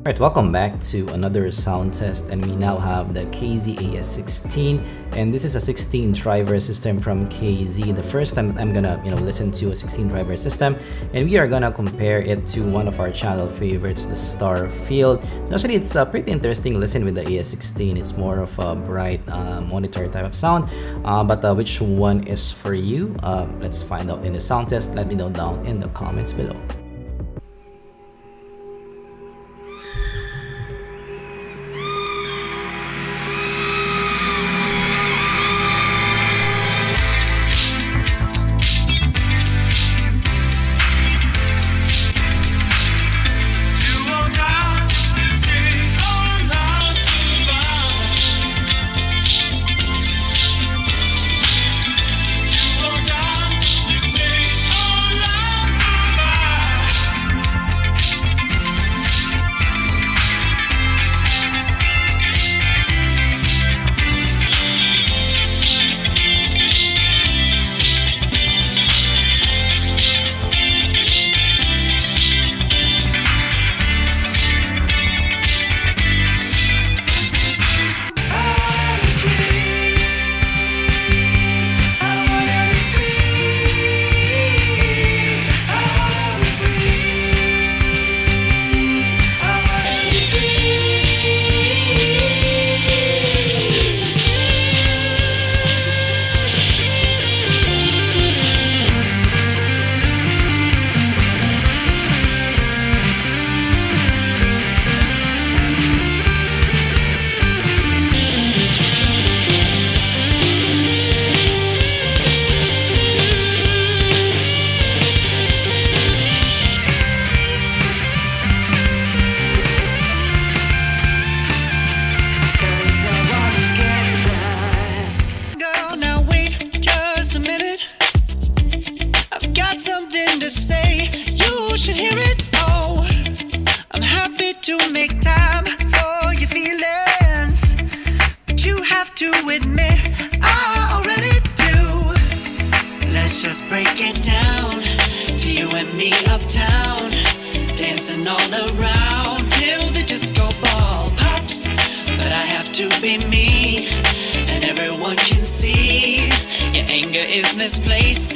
Alright, welcome back to another sound test, and we now have the KZ AS16, and this is a 16 driver system from KZ. The first time I'm gonna listen to a 16 driver system, and we are gonna compare it to one of our channel favorites, the Starfield. So actually, it's a pretty interesting listen with the AS16. It's more of a bright monitor type of sound, but which one is for you? Let's find out in the sound test. Let me know down in the comments below. To make time for your feelings, but you have to admit I already do. Let's just break it down to you and me uptown, dancing all around till the disco ball pops. But I have to be me, and everyone can see your anger is misplaced.